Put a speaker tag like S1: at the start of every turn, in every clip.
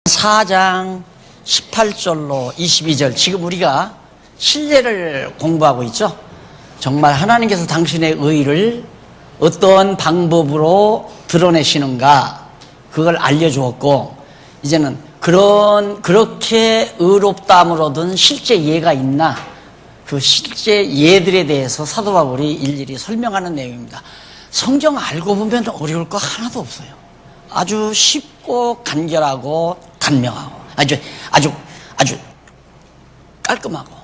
S1: 4장 18절로 22절, 지금 우리가 신뢰를 공부하고 있죠. 정말 하나님께서 당신의 의를 어떤 방법으로 드러내시는가, 그걸 알려주었고, 이제는 그렇게 의롭다함을 얻은 실제 예가 있나, 그 실제 예들에 대해서 사도 바울이 일일이 설명하는 내용입니다. 성경 알고 보면 어려울 거 하나도 없어요. 아주 쉽고 간결하고 단명하고 아주 깔끔하고,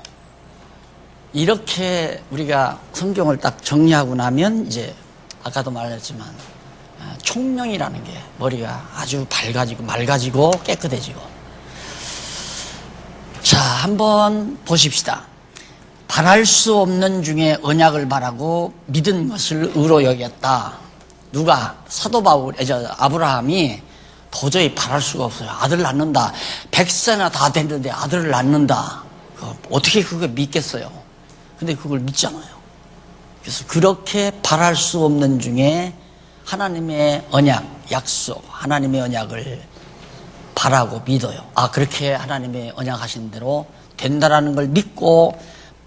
S1: 이렇게 우리가 성경을 딱 정리하고 나면 이제 아까도 말했지만 총명이라는 게 머리가 아주 밝아지고 맑아지고 깨끗해지고. 자, 한번 보십시다. 바랄 수 없는 중에 언약을 바라고 믿은 것을 의로 여겼다. 누가? 사도 바울, 아브라함이 도저히 바랄 수가 없어요. 아들 낳는다. 100세나 다 됐는데 아들을 낳는다. 어떻게 그걸 믿겠어요? 근데 그걸 믿잖아요. 그래서 그렇게 바랄 수 없는 중에 하나님의 언약, 약속, 하나님의 언약을 바라고 믿어요. 그렇게 하나님의 언약하신 대로 된다라는 걸 믿고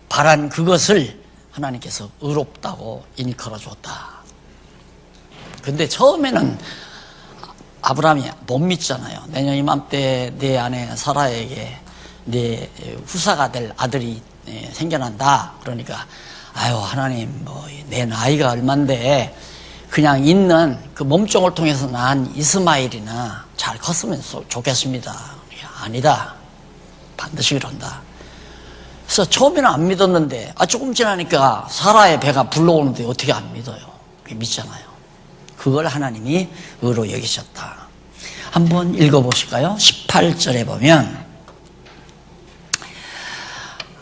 S1: 바란 그것을 하나님께서 의롭다고 일컬어 줬다. 근데 처음에는 아브라함이 못 믿잖아요. 내년 이맘때 내 아내 사라에게 내 후사가 될 아들이 생겨난다. 그러니까 하나님, 내 나이가 얼만데 그냥 있는 그 몸종을 통해서 난 이스마엘이나 잘 컸으면 좋겠습니다. 아니다. 반드시 그런다. 그래서 처음에는 안 믿었는데 조금 지나니까 사라의 배가 불러오는데 어떻게 안 믿어요? 믿잖아요. 그걸 하나님이 의로 여기셨다. 한번 읽어보실까요? 18절에 보면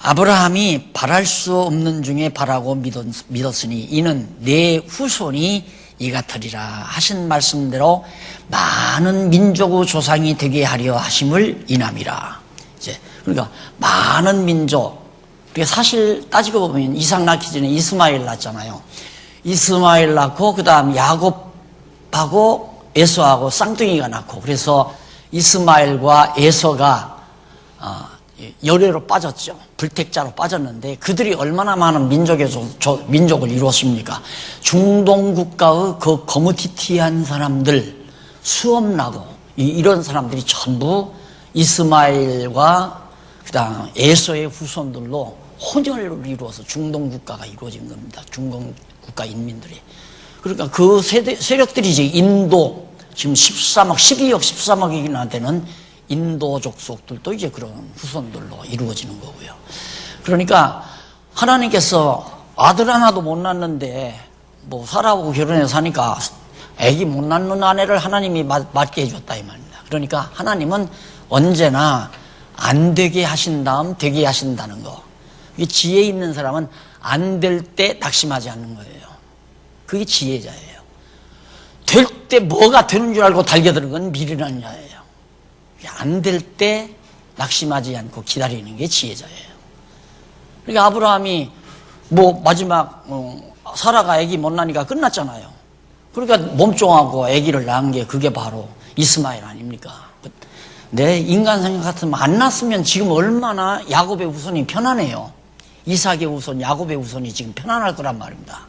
S1: 아브라함이 바랄 수 없는 중에 바라고 믿었으니 이는 내 후손이 이 같으리라 하신 말씀대로 많은 민족의 조상이 되게 하려 하심을 인함이라. 그러니까 많은 민족, 사실 따지고 보면 이삭 낳기 전에 이스마엘 낳았잖아요. 이스마엘 낳고 그 다음 야곱하고 에서하고 쌍둥이가 낳고, 그래서 이스마엘과 에서가 열애로 빠졌죠. 불택자로 빠졌는데 그들이 얼마나 많은 민족을 이루었습니까? 중동 국가의 그 거무튀튀한 사람들, 수업나고 이런 사람들이 전부 이스마엘과 그 다음 에서의 후손들로 혼혈을 이루어서 중동 국가가 이루어진 겁니다. 중동 국가 인민들이. 그러니까 그 세력들이 이제 인도, 지금 12억, 13억이나 되는 인도 족속들도 이제 그런 후손들로 이루어지는 거고요. 그러니까 하나님께서 아들 하나도 못 낳는데 사라하고 결혼해서 사니까 애기 못 낳는 아내를 하나님이 맞게 해줬다 이 말입니다. 그러니까 하나님은 언제나 안 되게 하신 다음 되게 하신다는 거. 이게 지혜 있는 사람은 안 될 때 낙심하지 않는 거예요. 그게 지혜자예요. 될 때 뭐가 되는 줄 알고 달겨드는 건 미련한 자예요. 안 될 때 낙심하지 않고 기다리는 게 지혜자예요. 그러니까 아브라함이 마지막 사라가 아기 못 낳으니까 끝났잖아요. 그러니까 몸종하고 아기를 낳은 게 그게 바로 이스마엘 아닙니까? 내 인간 생각 같으면 안 낳았으면 지금 얼마나 야곱의 후손이 편안해요. 이삭의 후손, 야곱의 후손이 지금 편안할 거란 말입니다.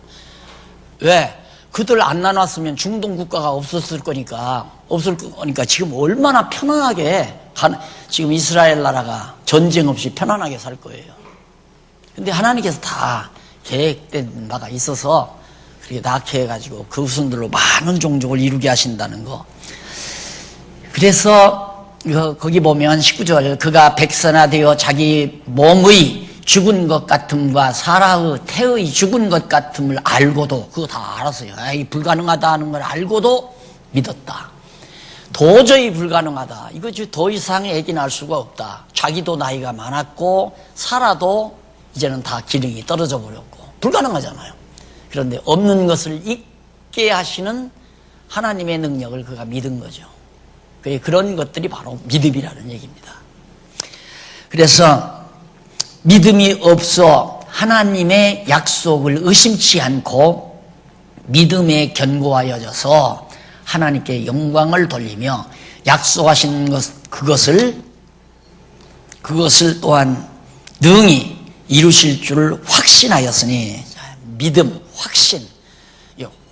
S1: 왜? 그들 안 나눴으면 중동 국가가 없을 거니까 지금 얼마나 편안하게 지금 이스라엘 나라가 전쟁 없이 편안하게 살 거예요. 근데 하나님께서 다 계획된 바가 있어서 그렇게 낳게 해가지고 그 후손들로 많은 종족을 이루게 하신다는 거. 그래서 거기 보면 19절, 그가 백세나 되어 자기 몸의 죽은 것 같음과 사라의 태의 죽은 것 같음을 알고도, 그거 다 알았어요. 불가능하다 하는 걸 알고도 믿었다. 도저히 불가능하다. 이거 더 이상 애기 낳을 수가 없다. 자기도 나이가 많았고 사라도 이제는 다 기능이 떨어져 버렸고 불가능하잖아요. 그런데 없는 것을 있게 하시는 하나님의 능력을 그가 믿은 거죠. 그런 것들이 바로 믿음이라는 얘기입니다. 그래서 믿음이 없어 하나님의 약속을 의심치 않고 믿음에 견고하여져서 하나님께 영광을 돌리며 약속하신 그것을 또한 능히 이루실 줄 확신하였으니, 믿음, 확신,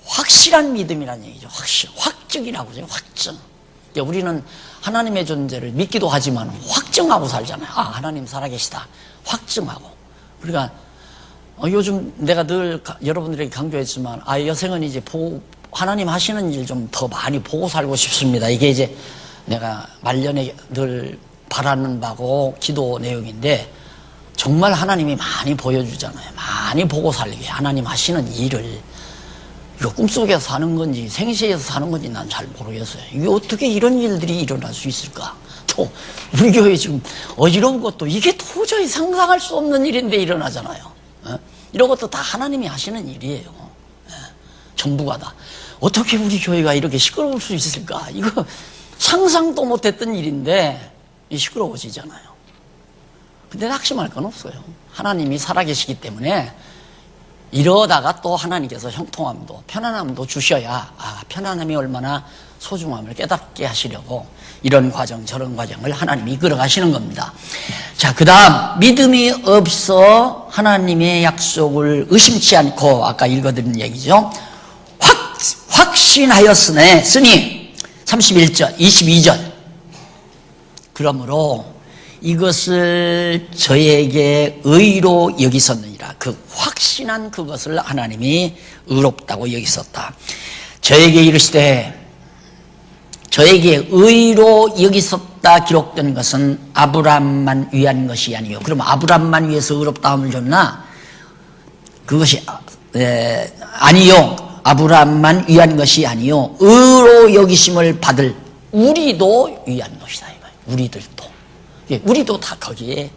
S1: 확실한 믿음이라는 얘기죠. 확증이라고 하죠. 확증. 우리는 하나님의 존재를 믿기도 하지만 확증하고 살잖아요. 아, 하나님 살아계시다. 확증하고. 그러니까 요즘 내가 늘 여러분들에게 강조했지만, 여생은 이제 하나님 하시는 일 좀 더 많이 보고 살고 싶습니다. 이게 이제 내가 말년에 늘 바라는 바고 기도 내용인데, 정말 하나님이 많이 보여주잖아요. 많이 보고 살게. 하나님 하시는 일을. 이거 꿈속에서 사는 건지 생시에서 사는 건지 난 잘 모르겠어요. 이게 어떻게 이런 일들이 일어날 수 있을까? 또 우리 교회 지금 어지러운 것도 이게 도저히 상상할 수 없는 일인데 일어나잖아요. 이런 것도 다 하나님이 하시는 일이에요. 전부가 다. 어떻게 우리 교회가 이렇게 시끄러울 수 있을까? 이거 상상도 못했던 일인데 시끄러워지잖아요. 근데 낙심할 건 없어요. 하나님이 살아계시기 때문에 이러다가 또 하나님께서 형통함도 편안함도 주셔야 편안함이 얼마나 소중함을 깨닫게 하시려고 이런 과정 저런 과정을 하나님이 이끌어 가시는 겁니다. 자, 그 다음 믿음이 없어 하나님의 약속을 의심치 않고, 아까 읽어드린 얘기죠. 확신하였으니 31절 22절 그러므로 이것을 저에게 의로 여기셨느니라. 그 확신한 그것을 하나님이 의롭다고 여기셨다. 저에게 이르시되 저에게 의로 여기셨다 기록된 것은 아브라함만 위한 것이 아니요. 그럼 아브라함만 위해서 의롭다함을 줬나? 그것이 아니요. 아브라함만 위한 것이 아니요. 의로 여기심을 받을 우리도 위한 것이다. 우리도 다 거기에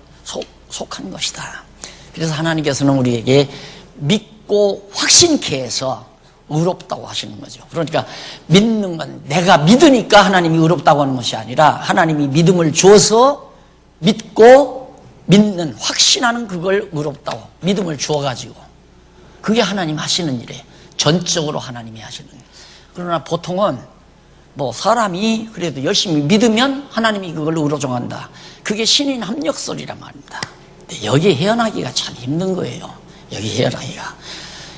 S1: 속한 것이다. 그래서 하나님께서는 우리에게 믿고 확신케 해서 의롭다고 하시는 거죠. 그러니까 믿는 건 내가 믿으니까 하나님이 의롭다고 하는 것이 아니라, 하나님이 믿음을 주어서 믿고 믿는, 확신하는 그걸 의롭다고 믿음을 주어가지고, 그게 하나님 하시는 일이에요. 전적으로 하나님이 하시는 일. 그러나 보통은 사람이 그래도 열심히 믿으면 하나님이 그걸 의로 정한다. 그게 신인 합력설이란 말입니다. 근데 여기 헤어나기가 참 힘든 거예요. 여기 헤어나기가.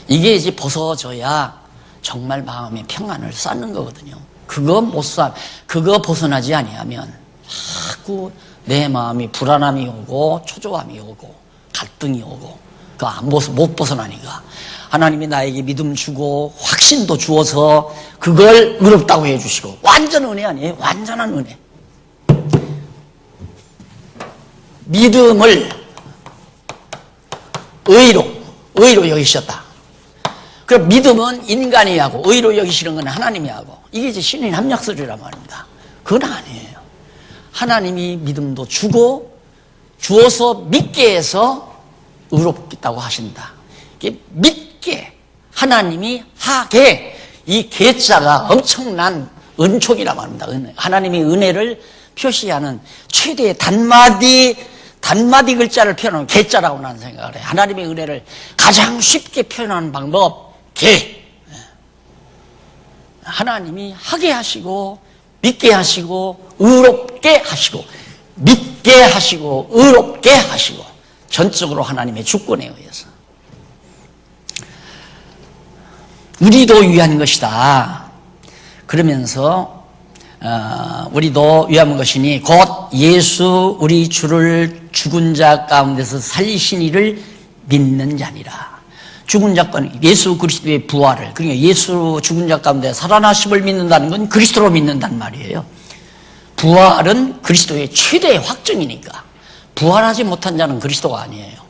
S1: 이게 이제 벗어져야 정말 마음의 평안을 쌓는 거거든요. 그거 벗어나지 아니하면 자꾸 내 마음이 불안함이 오고 초조함이 오고 갈등이 오고, 못 벗어나니까. 하나님이 나에게 믿음 주고 확신도 주어서 그걸 의롭다고 해주시고, 완전 은혜 아니에요? 완전한 은혜. 믿음을 의로 여기셨다. 그럼 믿음은 인간이 하고 의로 여기시는 건 하나님이 하고, 이게 이제 신인 합력설이란 말입니다. 그건 아니에요. 하나님이 믿음도 주어서 믿게 해서 의롭다고 하신다. 이게 믿게, 하나님이 하게, 이 계자가 엄청난 은총이란 말입니다. 하나님의 은혜를 표시하는 최대의 단마디 글자를 표현하면 계자라고 나는 생각을 해요. 하나님의 은혜를 가장 쉽게 표현하는 방법, 계. 하나님이 하게 하시고, 믿게 하시고, 의롭게 하시고, 믿게 하시고, 의롭게 하시고, 전적으로 하나님의 주권에 의해서. 우리도 위한 것이다. 그러면서 우리도 위한 것이니 곧 예수 우리 주를 죽은 자 가운데서 살리신 이를 믿는 자니라. 죽은 자 가운데 예수 그리스도의 부활을, 그러니까 예수 죽은 자 가운데 살아나심을 믿는다는 건 그리스도로 믿는단 말이에요. 부활은 그리스도의 최대의 확증이니까. 부활하지 못한 자는 그리스도가 아니에요.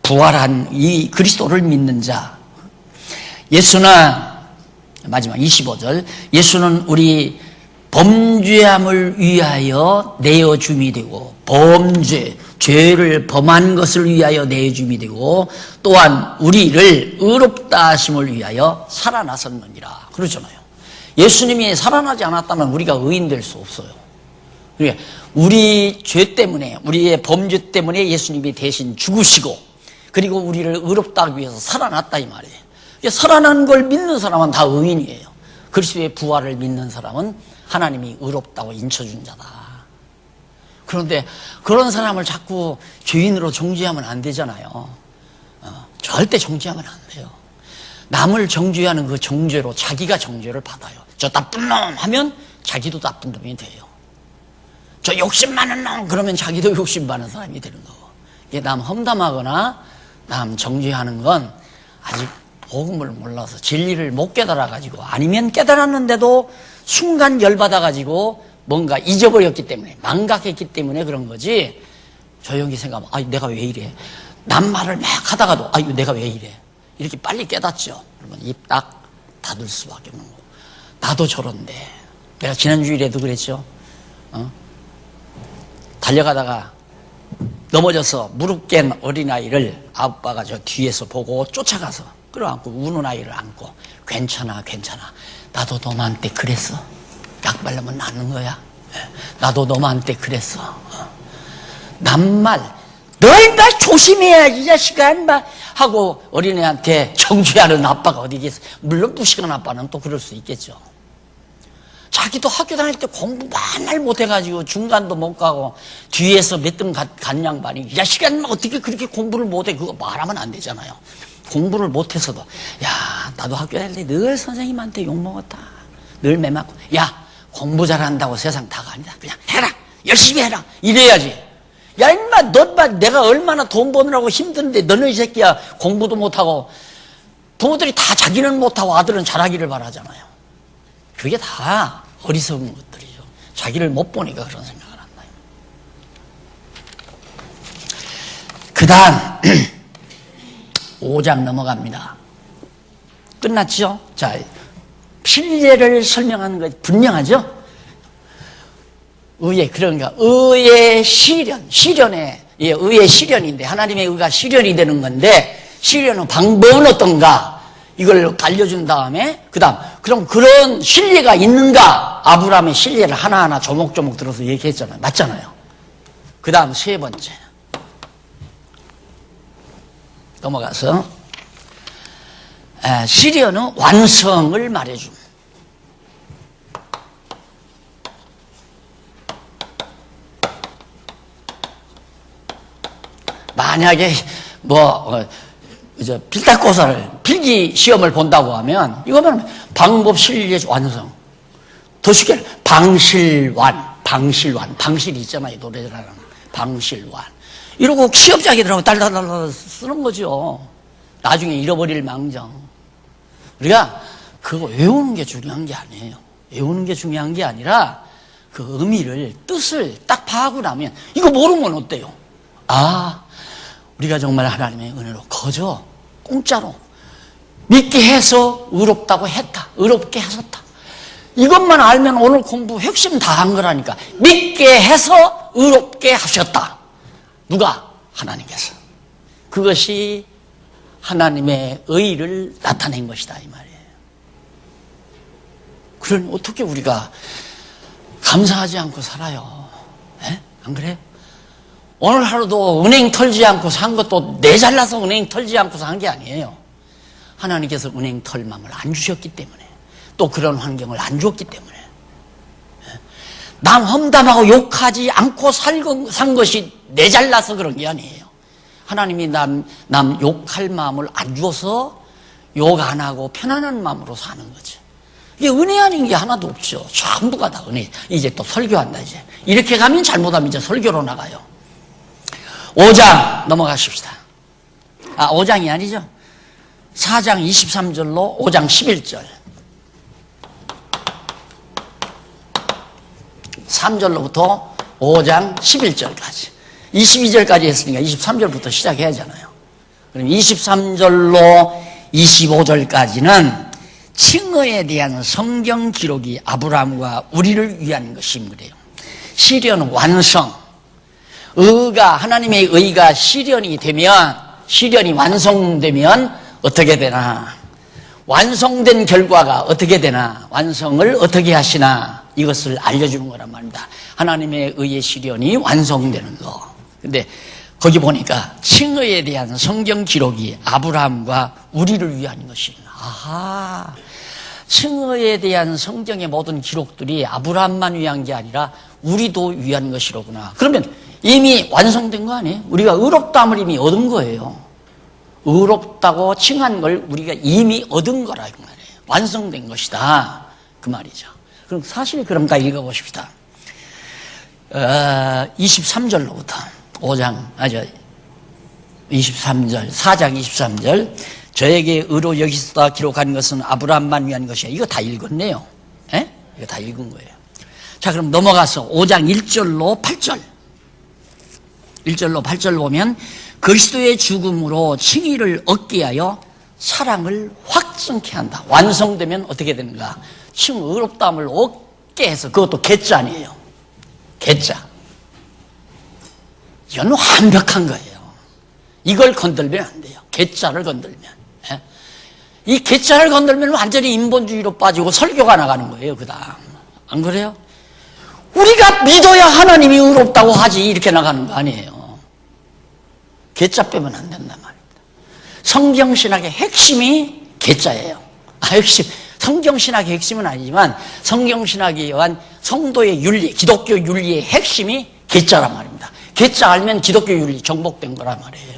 S1: 부활한 이 그리스도를 믿는 자. 예수는, 마지막 25절, 예수는 우리 범죄함을 위하여 내어줌이 되고, 죄를 범한 것을 위하여 내어줌이 되고, 또한 우리를 의롭다 하심을 위하여 살아나셨느니라. 그러잖아요. 예수님이 살아나지 않았다면 우리가 의인 될 수 없어요. 그러니까 우리 죄 때문에, 우리의 범죄 때문에 예수님이 대신 죽으시고, 그리고 우리를 의롭다 하기 위해서 살아났다 이 말이에요. 살아난 걸 믿는 사람은 다 의인이에요. 그리스도의 부활을 믿는 사람은 하나님이 의롭다고 인쳐준 자다. 그런데 그런 사람을 자꾸 죄인으로 정죄하면 안 되잖아요. 절대 정죄하면 안 돼요. 남을 정죄하는 그 정죄로 자기가 정죄를 받아요. 저 나쁜 놈 하면 자기도 나쁜 놈이 돼요. 저 욕심 많은 놈 그러면 자기도 욕심 많은 사람이 되는 거고. 이게 남 험담하거나 남 정죄하는 건 아직 복음을 몰라서 진리를 못 깨달아가지고, 아니면 깨달았는데도 순간 열받아가지고 뭔가 잊어버렸기 때문에, 망각했기 때문에 그런 거지. 조용히 생각하면 아, 내가 왜 이래? 남 말을 막 하다가도 아, 내가 왜 이래? 이렇게 빨리 깨닫죠. 그러면 입 딱 닫을 수밖에 없는 거고. 나도 저런데. 내가 지난 주일에도 그랬죠. 달려가다가 넘어져서 무릎 깬 어린아이를 아빠가 저 뒤에서 보고 쫓아가서 끌어안고 우는 아이를 안고, 괜찮아 괜찮아, 나도 너한테 그랬어. 약 바르면 낫는 거야. 나도 너한테 그랬어. 남말 너 인마 조심해야지 이 자식아 인마 하고 어린애한테 정죄하는 아빠가 어디 있겠어. 물론 무식한 아빠는 또 그럴 수 있겠죠. 자기도 학교 다닐 때 공부 맨날 못해가지고 중간도 못 가고 뒤에서 몇 등 간 양반이 이 자식아 인마 어떻게 그렇게 공부를 못해, 그거 말하면 안 되잖아요. 공부를 못해서도 야, 나도 학교 다닐 때 늘 선생님한테 욕먹었다, 늘 매맞고, 야 공부 잘한다고 세상 다가 아니다, 그냥 해라, 열심히 해라, 이래야지. 야 인마 너 봐, 내가 얼마나 돈 버느라고 힘든데 너는 이 새끼야 공부도 못하고. 부모들이 다 자기는 못하고 아들은 잘하기를 바라잖아요. 그게 다 어리석은 것들이죠. 자기를 못 보니까 그런 생각을 한다. 그 다음 5장 넘어갑니다. 끝났죠? 자, 필제를 설명하는 것 분명하죠? 의의, 그러니까 의의 시련, 시련에, 예, 의의 시련인데, 하나님의 의가 시련이 되는 건데, 시련은 방법은 어떤가? 이걸 알려준 다음에, 그 다음, 그럼 그런 신뢰가 있는가? 아브라함의 신뢰를 하나하나 조목조목 들어서 얘기했잖아요. 맞잖아요. 그 다음 세 번째. 넘어가서, 시련은 완성을 말해줍니다. 만약에 필탁고사를 필기 시험을 본다고 하면 이거는 방법 실리의 완성. 더 쉽게 방실완, 방실이 있잖아요. 노래라는 방실완. 이러고 시험장애들하고 달달달 쓰는 거죠. 나중에 잃어버릴 망정. 우리가 그거 외우는 게 중요한 게 아니에요. 외우는 게 중요한 게 아니라 그 의미를, 뜻을 딱 파악하고 나면 이거 모르면 어때요? 아, 우리가 정말 하나님의 은혜로 거저 공짜로 믿게 해서 의롭다고 했다, 의롭게 하셨다. 이것만 알면 오늘 공부 핵심 다 한 거라니까. 믿게 해서 의롭게 하셨다. 누가? 하나님께서. 그것이 하나님의 의를 나타낸 것이다 이 말이에요. 그러니 어떻게 우리가 감사하지 않고 살아요? 에? 안 그래요? 오늘 하루도 은행 털지 않고 산 것도 내 잘나서 은행 털지 않고 산 게 아니에요. 하나님께서 은행 털 마음을 안 주셨기 때문에, 또 그런 환경을 안 주었기 때문에. 남 험담하고 욕하지 않고 산 것이 내 잘나서 그런 게 아니에요. 하나님이 남 욕할 마음을 안 주어서 욕 안 하고 편안한 마음으로 사는 거죠. 이게 은혜 아닌 게 하나도 없죠. 전부가 다 은혜. 이제 또 설교한다 이제. 이렇게 가면 잘못하면 이제 설교로 나가요. 5장 넘어가십시다. 5장이 아니죠. 4장 23절로 5장 11절. 3절로부터 5장 11절까지. 22절까지 했으니까 23절부터 시작해야 하잖아요. 그럼 23절로 25절까지는 칭의에 대한 성경 기록이 아브라함과 우리를 위한 것입니다. 시련 완성. 의가, 하나님의 의가 시련이 되면, 시련이 완성되면 어떻게 되나? 완성된 결과가 어떻게 되나? 완성을 어떻게 하시나? 이것을 알려주는 거란 말입니다. 하나님의 의의 시련이 완성되는 거. 근데 거기 보니까 칭의에 대한 성경 기록이 아브라함과 우리를 위한 것이다. 아하. 칭의에 대한 성경의 모든 기록들이 아브라함만 위한 게 아니라 우리도 위한 것이로구나. 그러면 이미 완성된 거 아니에요? 우리가 의롭다함을 이미 얻은 거예요. 의롭다고 칭한 걸 우리가 이미 얻은 거라는 말이에요. 완성된 것이다. 그 말이죠. 그럼 사실 그런가 읽어보십시다. 23절로부터 4장 23절. 저에게 의로 여기서다 기록한 것은 아브라함만 위한 것이야. 이거 다 읽었네요. 에? 이거 다 읽은 거예요. 자, 그럼 넘어가서 5장 1절로 8절. 1절로 8절 보면 그리스도의 죽음으로 칭의를 얻게 하여 사랑을 확증케 한다. 완성되면 어떻게 되는가? 의롭다함을 얻게 해서, 그것도 개짜니에요. 개짜. 이건 완벽한 거예요. 이걸 건들면 안 돼요. 개짜를 건들면. 예? 이 개짜를 건들면 완전히 인본주의로 빠지고 설교가 나가는 거예요. 그 다음. 안 그래요? 우리가 믿어야 하나님이 의롭다고 하지, 이렇게 나가는 거 아니에요. 개짜 빼면 안 된단 말입니다. 성경신학의 핵심이 개짜예요. 핵심. 성경신학의 핵심은 아니지만 성경신학에 의한 성도의 윤리, 기독교 윤리의 핵심이 개짜란 말입니다. 개짜 알면 기독교 윤리 정복된 거란 말이에요.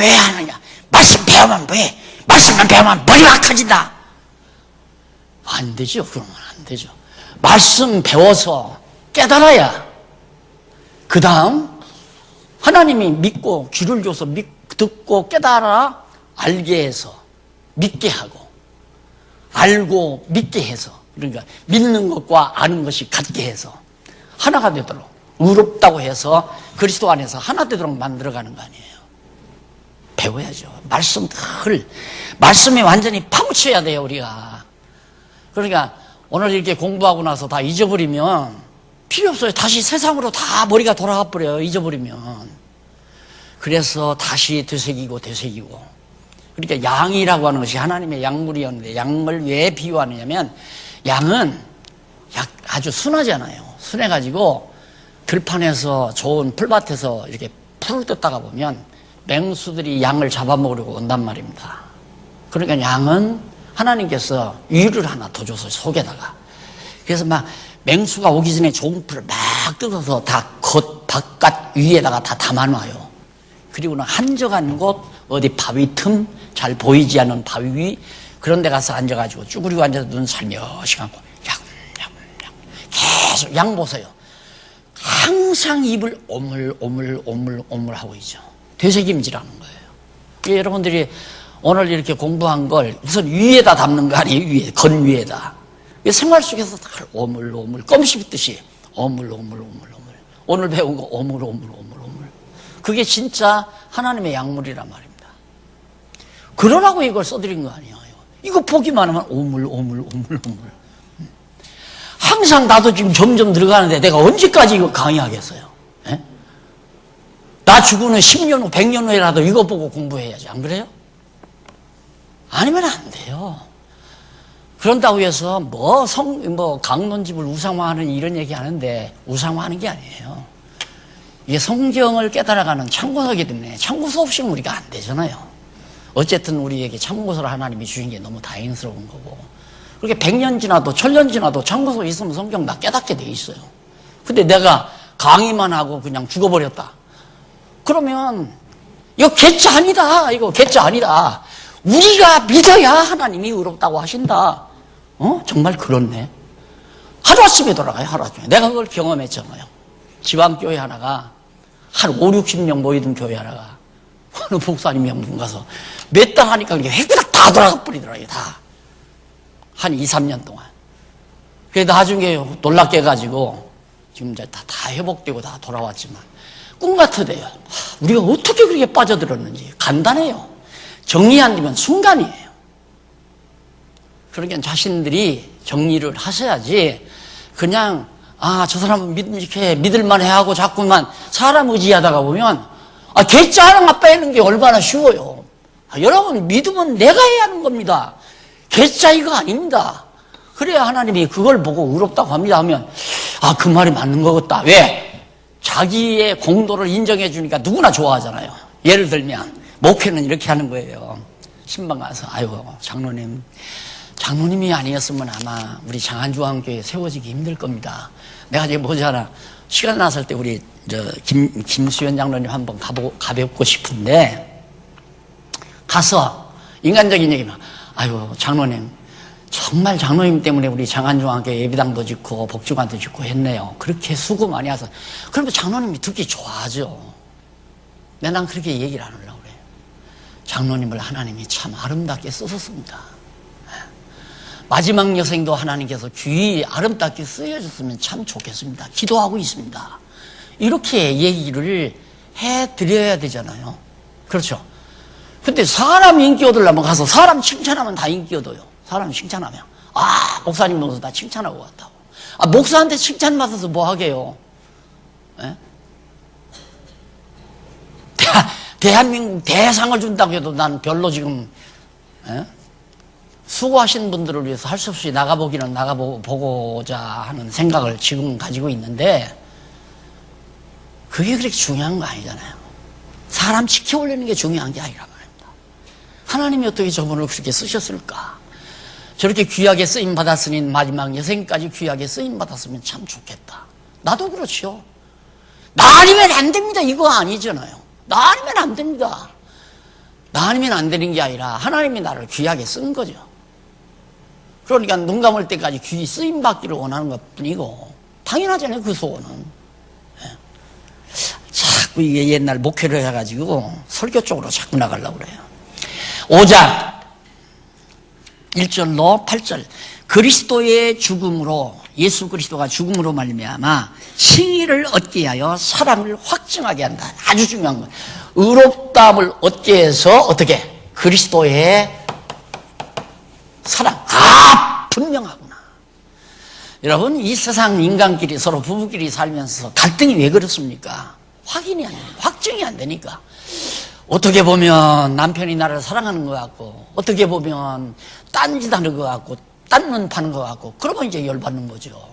S1: 왜 하느냐? 말씀 배우면 왜? 말씀만 배우면 머리가 커진다. 안 되죠. 그러면 안 되죠. 말씀 배워서 깨달아야 그 다음 하나님이 믿고 귀를 줘서 듣고 깨달아 알게 해서 믿게 하고 알고 믿게 해서, 그러니까 믿는 것과 아는 것이 같게 해서 하나가 되도록, 의롭다고 해서 그리스도 안에서 하나 되도록 만들어가는 거 아니에요. 배워야죠. 말씀에 완전히 파묻혀야 돼요, 우리가. 그러니까 오늘 이렇게 공부하고 나서 다 잊어버리면 필요 없어요. 다시 세상으로 다 머리가 돌아가 버려요, 잊어버리면. 그래서 다시 되새기고. 그러니까 양이라고 하는 것이 하나님의 약물이었는데, 양을 왜 비유하느냐면, 양은 아주 순하잖아요. 순해가지고 들판에서 좋은 풀밭에서 이렇게 풀을 뜯다가 보면 맹수들이 양을 잡아먹으려고 온단 말입니다. 그러니까 양은 하나님께서 위를 하나 더 줘서 속에다가, 그래서 막 맹수가 오기 전에 좋은 풀을 막 뜯어서 다 겉, 바깥, 위에다가 다 담아놔요. 그리고는 한적한 곳, 어디 바위 틈, 잘 보이지 않는 바위 위, 그런 데 가서 앉아가지고 쭈그리고 앉아서 눈 살며시 감고 계속 양 보세요. 항상 입을 오물 하고 있죠. 되새김질하는 거예요. 여러분들이 오늘 이렇게 공부한 걸 우선 위에다 담는 거 아니에요? 위에, 건 위에다. 생활 속에서 다 오물 껌 씹듯이 오물. 오늘 배운 거 오물. 그게 진짜 하나님의 약물이란 말입니다. 그러라고 이걸 써드린 거 아니에요. 이거 보기만 하면 오물. 항상 나도 지금 점점 들어가는데 내가 언제까지 이거 강의하겠어요? 에? 나 죽으면 10년 후, 100년 후에라도 이거 보고 공부해야지. 안 그래요? 아니면 안 돼요. 그런다고 해서 강론집을 우상화하는 이런 얘기 하는데, 우상화하는 게 아니에요. 이게 성경을 깨달아가는 참고서기 때문에 참고서 없이는 우리가 안 되잖아요. 어쨌든 우리에게 참고서를 하나님이 주신 게 너무 다행스러운 거고, 그렇게 100년 지나도 1000년 지나도 참고서 있으면 성경 다 깨닫게 돼 있어요. 근데 내가 강의만 하고 그냥 죽어버렸다. 그러면 이거 개짜 아니다. 이거 개짜 아니다. 우리가 믿어야 하나님이 의롭다고 하신다. 정말 그렇네. 하루아침에 돌아가요. 하루아침에. 내가 그걸 경험했잖아요. 지방교회 하나가 한 5, 60명 모이던 교회 하나가 어느 목사님이 한 분 가서 몇 달 하니까 그게 획득 다 돌아가 버리더라고요. 다. 한 2, 3년 동안. 그래 나중에 놀랍게 해가지고 지금 이제 다 회복되고 다 돌아왔지만 꿈 같으대요. 우리가 어떻게 그렇게 빠져들었는지. 간단해요. 정리 안 되면 순간이에요. 그러니까 자신들이 정리를 하셔야지, 그냥 저 사람은 믿을만해 하고 자꾸만 사람 의지하다가 보면 개짜 하나만 빼는 게 얼마나 쉬워요. 여러분, 믿음은 내가 해야 하는 겁니다. 개짜 이거 아닙니다. 그래야 하나님이 그걸 보고 의롭다고 합니다 하면 그 말이 맞는 것 같다. 왜? 자기의 공로를 인정해 주니까 누구나 좋아하잖아요. 예를 들면 목회는 이렇게 하는 거예요. 신방 가서 아이고 장로님이 아니었으면 아마 우리 장안중앙교회 세워지기 힘들 겁니다. 내가 이제 뭐잖아 시간 났을 때 우리 김수현 장로님 한번 가뵙고 싶은데 가서 인간적인 얘기만 아이고 장로님 정말 장로님 때문에 우리 장안중앙교회 예비당도 짓고 복지관도 짓고 했네요. 그렇게 수고 많이 하셔서 그러면 장로님이 듣기 좋아하죠. 난 그렇게 얘기를 안 하려고 그래요. 장로님을 하나님이 참 아름답게 쓰셨습니다. 마지막 여생도 하나님께서 귀히 아름답게 쓰여줬으면 참 좋겠습니다. 기도하고 있습니다. 이렇게 얘기를 해드려야 되잖아요. 그렇죠? 근데 사람 인기 얻으려면 가서 사람 칭찬하면 다 인기 얻어요. 사람 칭찬하면 목사님 보고서 다 칭찬하고 왔다고. 목사한테 칭찬 받아서 뭐 하게요? 예? 대한민국 대상을 준다고 해도 난 별로 지금 수고하신 분들을 위해서 할 수 없이 나가보고자 하는 생각을 지금 가지고 있는데 그게 그렇게 중요한 거 아니잖아요. 사람 지켜 올리는 게 중요한 게 아니란 말입니다. 하나님이 어떻게 저분을 그렇게 쓰셨을까? 저렇게 귀하게 쓰임 받았으니 마지막 여생까지 귀하게 쓰임 받았으면 참 좋겠다. 나도 그렇죠. 나 아니면 안 됩니다 이거 아니잖아요. 나 아니면 안 됩니다. 나 아니면 안 되는 게 아니라 하나님이 나를 귀하게 쓴 거죠. 그러니까 눈 감을 때까지 귀히 쓰임 받기를 원하는 것 뿐이고 당연하잖아요 그 소원은. 자꾸 이게 옛날 목회를 해가지고 설교 쪽으로 자꾸 나가려고 그래요. 5장 1절로 8절 그리스도의 죽음으로 예수 그리스도가 죽음으로 말미암아 칭의를 얻게 하여 사랑을 확증하게 한다. 아주 중요한 거예요. 의롭다함을 얻게 해서 어떻게? 그리스도의 사랑. 분명하구나. 여러분 이 세상 인간끼리 서로 부부끼리 살면서 갈등이 왜 그렇습니까? 확인이 안 돼요. 확증이 안 되니까. 어떻게 보면 남편이 나를 사랑하는 것 같고 어떻게 보면 딴짓 하는 것 같고 딴눈 파는 것 같고 그러면 이제 열받는 거죠.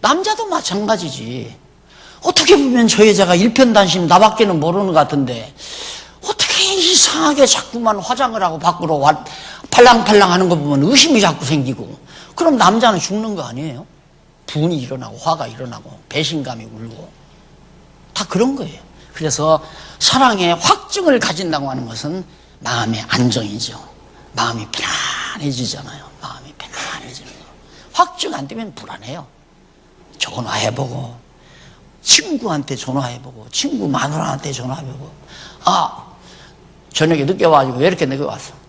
S1: 남자도 마찬가지지. 어떻게 보면 저 여자가 일편단심 나밖에는 모르는 것 같은데 어떻게 이상하게 자꾸만 화장을 하고 밖으로 팔랑팔랑 하는 거 보면 의심이 자꾸 생기고 그럼 남자는 죽는 거 아니에요? 분이 일어나고 화가 일어나고 배신감이 울고 다 그런 거예요. 그래서 사랑의 확증을 가진다고 하는 것은 마음의 안정이죠. 마음이 편안해지잖아요. 마음이 편안해지는 거. 확증 안 되면 불안해요. 전화해보고 친구한테 전화해보고 친구 마누라한테 전화해보고 저녁에 늦게 와가지고 왜 이렇게 늦게 왔어?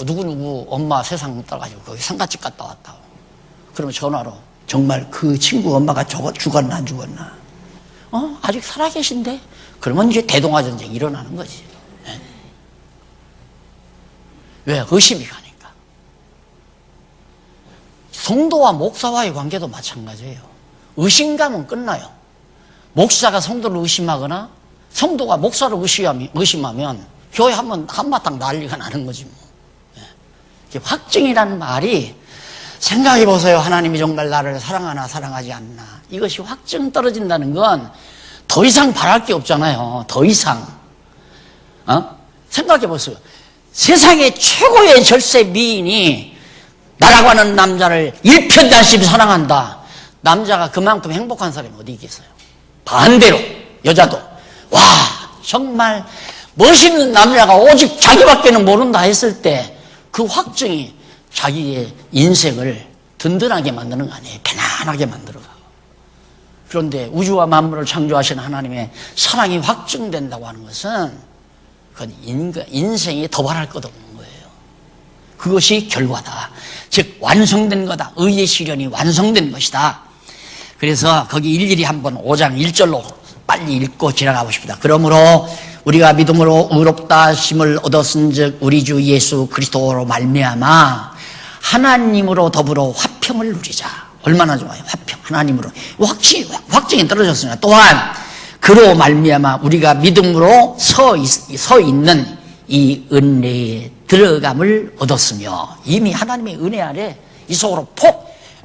S1: 누구누구 엄마 세상 떠가지고 거기 상가집 갔다 왔다고. 그러면 전화로 정말 그 친구 엄마가 죽었나 안 죽었나? 아직 살아계신데? 그러면 이제 대동아전쟁이 일어나는 거지. 네? 왜? 의심이 가니까. 성도와 목사와의 관계도 마찬가지예요. 의심가면 끝나요. 목사가 성도를 의심하거나 성도가 목사를 의심하면 교회 한바탕 난리가 나는 거지 뭐. 네. 확증이라는 말이 생각해보세요. 하나님이 정말 나를 사랑하나 사랑하지 않나. 이것이 확증 떨어진다는 건 더 이상 바랄 게 없잖아요. 더 이상. 생각해보세요. 세상의 최고의 절세 미인이 나라고 하는 남자를 일편단심 사랑한다. 남자가 그만큼 행복한 사람이 어디 있겠어요? 반대로 여자도 정말 멋있는 남자가 오직 자기밖에는 모른다 했을 때 그 확증이 자기의 인생을 든든하게 만드는 거 아니에요. 편안하게 만들어가고. 그런데 우주와 만물을 창조하신 하나님의 사랑이 확증된다고 하는 것은 그건 인생이 더 바랄 것 없는 거예요. 그것이 결과다. 즉 완성된 거다. 의의 실현이 완성된 것이다. 그래서 거기 일일이 한번 5장 1절로 빨리 읽고 지나가고 싶다. 그러므로 우리가 믿음으로 의롭다 하심을 얻었은즉 우리 주 예수 그리스도로 말미암아 하나님으로 더불어 화평을 누리자. 얼마나 좋아요. 화평. 하나님으로 확증이 떨어졌으나 또한 그로 말미암아 우리가 믿음으로 서 있는 이 은혜에 들어감을 얻었으며 이미 하나님의 은혜 아래 이 속으로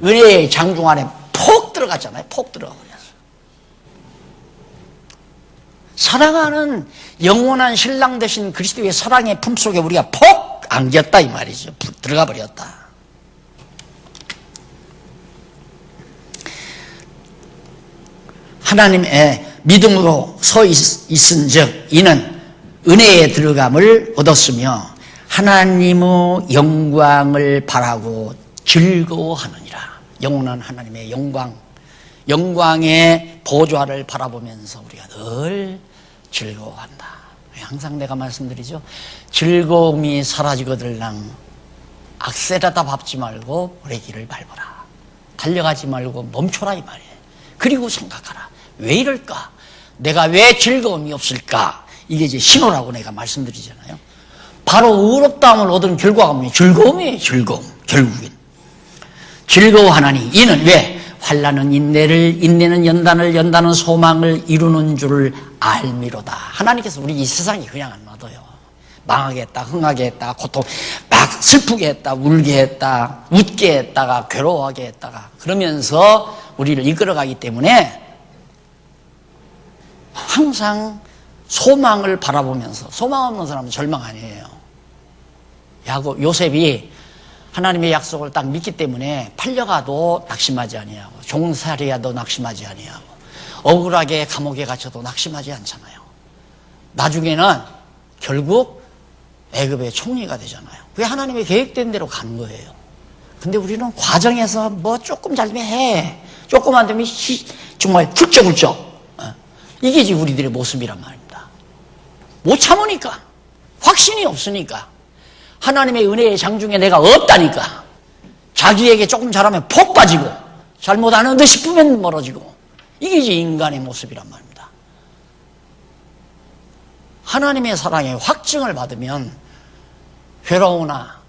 S1: 은혜의 장중 안에 폭 들어갔잖아요. 폭 들어가 버렸어요. 사랑하는 영원한 신랑 되신 그리스도의 사랑의 품속에 우리가 폭 안겼다 이 말이죠. 들어가 버렸다. 하나님의 믿음으로 서 있은즉 이는 은혜에 들어감을 얻었으며 하나님의 영광을 바라고 즐거워하느니라. 영원한 하나님의 영광의 보좌를 바라보면서 우리가 늘 즐거워한다. 항상 내가 말씀드리죠. 즐거움이 사라지거들랑 악셀에다 밟지 말고 브레이크를 밟아라. 달려가지 말고 멈춰라 이 말이에요. 그리고 생각하라. 왜 이럴까? 내가 왜 즐거움이 없을까? 이게 이제 신호라고 내가 말씀드리잖아요. 바로 의롭다함을 얻은 결과가 뭐예요? 즐거움이에요. 즐거움. 결국엔 즐거워하나니 이는 왜? 환난은 인내를, 인내는 연단을, 연단은 소망을 이루는 줄을 알미로다. 하나님께서 우리 이 세상에 그냥 안 놔둬요. 망하게 했다, 흥하게 했다, 고통 막 슬프게 했다, 울게 했다, 웃게 했다가 괴로워하게 했다가 그러면서 우리를 이끌어가기 때문에 항상 소망을 바라보면서, 소망 없는 사람은 절망 아니에요. 요셉이 하나님의 약속을 딱 믿기 때문에 팔려가도 낙심하지 아니하고 종살이야도 낙심하지 아니하고 억울하게 감옥에 갇혀도 낙심하지 않잖아요. 나중에는 결국 애굽의 총리가 되잖아요. 그게 하나님의 계획된 대로 가는 거예요. 근데 우리는 과정에서 뭐 조금 잘되면 해, 조금 안 되면 정말 훌쩍훌쩍, 이게 이제 우리들의 모습이란 말입니다. 못 참으니까, 확신이 없으니까, 하나님의 은혜의 장중에 내가 없다니까, 자기에게 조금 잘하면 폭 빠지고 잘못 안 한다 싶으면 멀어지고, 이게 이제 인간의 모습이란 말입니다. 하나님의 사랑에 확증을 받으면 괴로우나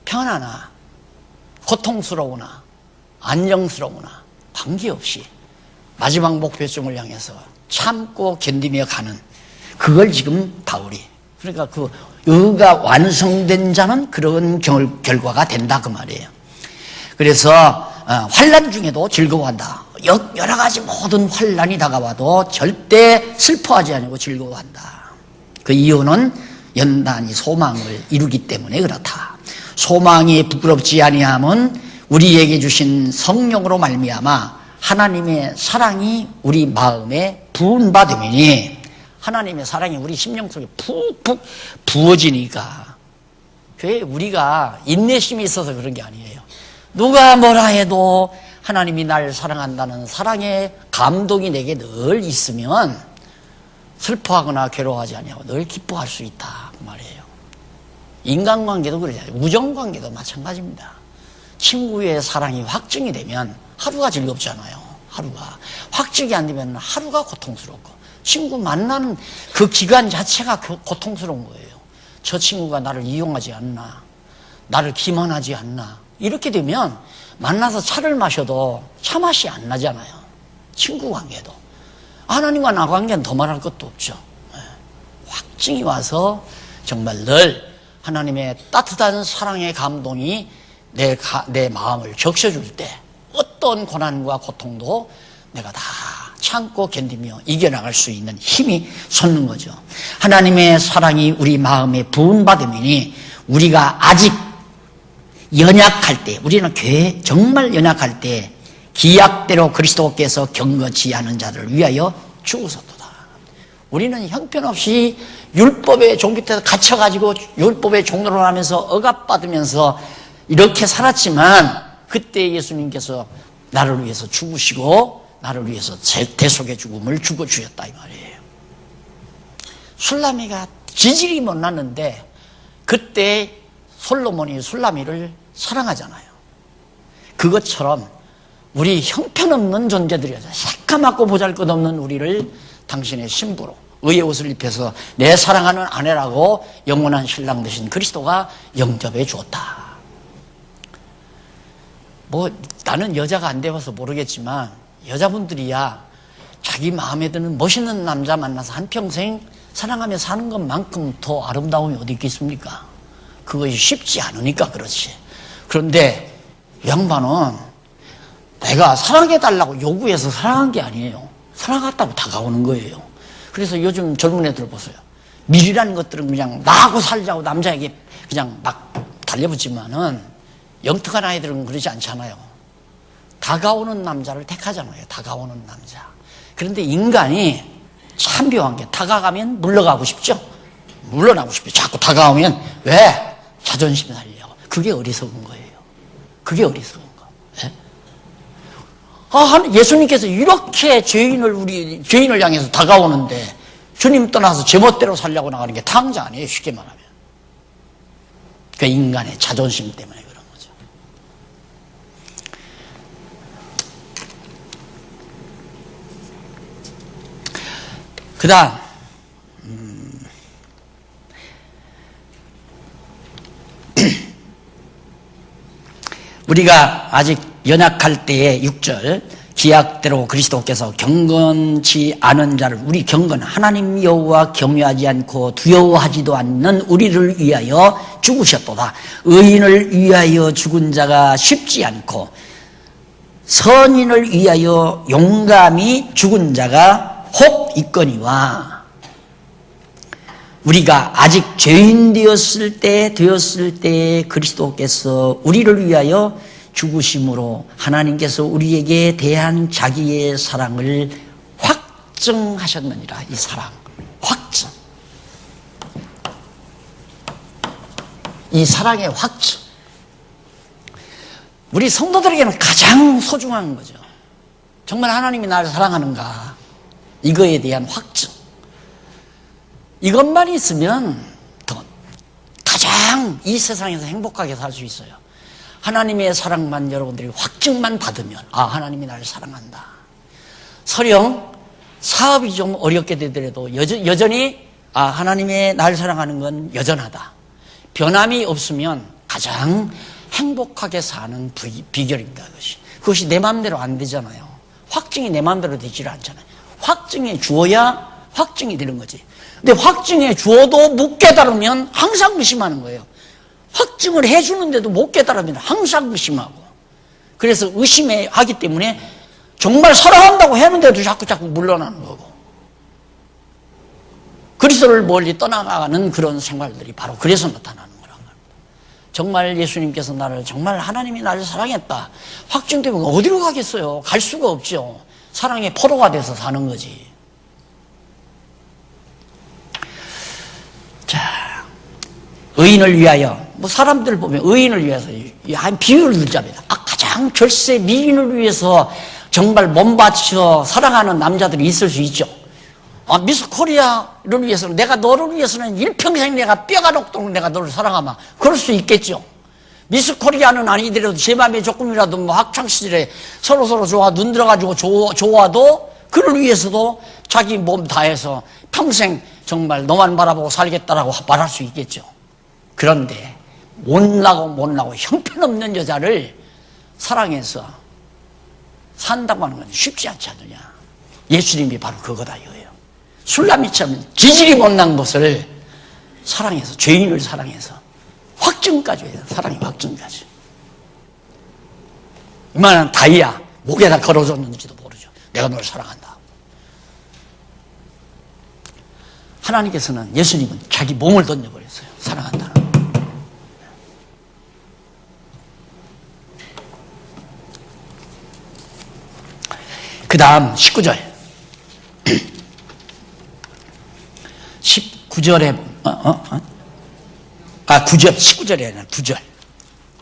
S1: 편하나 고통스러우나 안정스러우나 관계없이 마지막 목표점을 향해서 참고 견디며 가는, 그걸 지금 바울이, 그러니까 그 의가 완성된 자는 그런 결과가 된다 그 말이에요. 그래서 환난 중에도 즐거워한다. 여러 가지 모든 환난이 다가와도 절대 슬퍼하지 않고 즐거워한다. 그 이유는 연단이 소망을 이루기 때문에 그렇다. 소망이 부끄럽지 아니함은 우리에게 주신 성령으로 말미암아 하나님의 사랑이 우리 마음에 부은 바 됨이니, 하나님의 사랑이 우리 심령 속에 푹푹 부어지니까, 그게 우리가 인내심이 있어서 그런 게 아니에요. 누가 뭐라 해도 하나님이 날 사랑한다는 사랑의 감동이 내게 늘 있으면 슬퍼하거나 괴로워하지 아니하고 늘 기뻐할 수 있다 그 말이에요. 인간관계도 그러잖아요. 우정관계도 마찬가지입니다. 친구의 사랑이 확증이 되면 하루가 즐겁잖아요. 하루가 확증이 안 되면 하루가 고통스럽고, 친구 만나는 그 기간 자체가 고통스러운 거예요. 저 친구가 나를 이용하지 않나, 나를 기만하지 않나, 이렇게 되면 만나서 차를 마셔도 차 맛이 안 나잖아요. 친구 관계도. 하나님과 나 관계는 더 말할 것도 없죠. 확증이 와서 정말 늘 하나님의 따뜻한 사랑의 감동이 내 마음을 적셔줄 때 어떤 고난과 고통도 내가 다 참고 견디며 이겨나갈 수 있는 힘이 솟는 거죠. 하나님의 사랑이 우리 마음에 부은받음이니 우리가 아직 연약할 때, 우리는 정말 연약할 때 기약대로 그리스도께서 경거치 않은 자들을 위하여 죽으셨도다. 우리는 형편없이 율법의 종 밑에서 갇혀가지고 율법의 종로를 하면서 억압받으면서 이렇게 살았지만, 그때 예수님께서 나를 위해서 죽으시고 나를 위해서 대속의 죽음을 죽어주셨다 이 말이에요. 술라미가 지질이 못났는데 그때 솔로몬이 술라미를 사랑하잖아요. 그것처럼 우리 형편없는 존재들이야, 새까맣고 보잘것없는 우리를 당신의 신부로 의의 옷을 입혀서 내 사랑하는 아내라고 영원한 신랑 되신 그리스도가 영접해 주었다. 뭐 나는 여자가 안 돼봐서 모르겠지만 여자분들이야 자기 마음에 드는 멋있는 남자 만나서 한평생 사랑하며 사는 것만큼 더 아름다움이 어디 있겠습니까? 그것이 쉽지 않으니까 그렇지. 그런데 양반은 내가 사랑해달라고 요구해서 사랑한 게 아니에요. 사랑했다고 다가오는 거예요. 그래서 요즘 젊은 애들 보세요. 밀이라는 것들은 그냥 나하고 살자고 남자에게 그냥 막 달려붙지만은 영특한 아이들은 그러지 않잖아요. 다가오는 남자를 택하잖아요. 다가오는 남자. 그런데 인간이 참 묘한 게 다가가면 물러가고 싶죠. 물러나고 싶죠. 자꾸 다가오면 왜? 자존심 살려고. 그게 어리석은 거예요. 그게 어리석은 거. 예? 예수님께서 이렇게 죄인을 향해서 다가오는데 주님 떠나서 제멋대로 살려고 나가는 게 탕자 아니에요. 쉽게 말하면. 그 인간의 자존심 때문에 그런 거죠. 그 다음 우리가 아직 연약할 때의 6절 기약대로 그리스도께서 경건치 않은 자를 우리 경건 하나님 여호와 경외하지 않고 두려워하지도 않는 우리를 위하여 죽으셨도다. 의인을 위하여 죽은 자가 쉽지 않고 선인을 위하여 용감히 죽은 자가 혹 있거니와 우리가 아직 죄인 되었을 때 그리스도께서 우리를 위하여 죽으심으로 하나님께서 우리에게 대한 자기의 사랑을 확증하셨느니라. 이 사랑 확증, 이 사랑의 확증, 우리 성도들에게는 가장 소중한 거죠. 정말 하나님이 나를 사랑하는가, 이거에 대한 확증. 이것만 있으면 더 가장 이 세상에서 행복하게 살 수 있어요. 하나님의 사랑만 여러분들이 확증만 받으면 하나님이 나를 사랑한다. 설령 사업이 좀 어렵게 되더라도 여전히 하나님의 나를 사랑하는 건 여전하다. 변함이 없으면 가장 행복하게 사는 비결입니다. 그것이 내 마음대로 안 되잖아요. 확증이 내 마음대로 되질 않잖아요. 확증해 주어야 확증이 되는 거지. 근데 확증해 주어도 못 깨달으면 항상 의심하는 거예요. 확증을 해주는데도 못 깨달으면 항상 의심하고. 그래서 의심하기 때문에 정말 사랑한다고 했는데도 자꾸 물러나는 거고. 그리스도를 멀리 떠나가는 그런 생활들이 바로 그래서 나타나는 거란 말입니다. 정말 예수님께서 정말 하나님이 나를 사랑했다. 확증되면 어디로 가겠어요? 갈 수가 없죠. 사랑의 포로가 돼서 사는 거지. 자, 의인을 위하여, 사람들 보면 의인을 위해서 한 비유를 들자면 가장 절세 미인을 위해서 정말 몸바쳐 사랑하는 남자들이 있을 수 있죠. 미스 코리아를 위해서는, 내가 너를 위해서는 일평생 내가 뼈가 녹도록 내가 너를 사랑하마, 그럴 수 있겠죠. 미스 코리아는 아니더라도 제 마음에 조금이라도 학창시절에 서로 좋아 눈 들어가지고 좋아도 그를 위해서도 자기 몸 다해서 평생 정말 너만 바라보고 살겠다라고 말할 수 있겠죠. 그런데 못나고 형편없는 여자를 사랑해서 산다고 하는 건 쉽지 않지 않느냐. 예수님이 바로 그거다 이거예요. 술라미처럼 지질이 못난 것을 사랑해서, 죄인을 사랑해서 확증까지 해요. 사랑의 확증까지. 이만한 다이아 목에다 걸어줬는지도 모르죠. 내가 널 사랑한다. 하나님께서는, 예수님은 자기 몸을 던져버렸어요. 사랑한다는. 그 다음 19절 19절에 9절 19절이 아니라 9절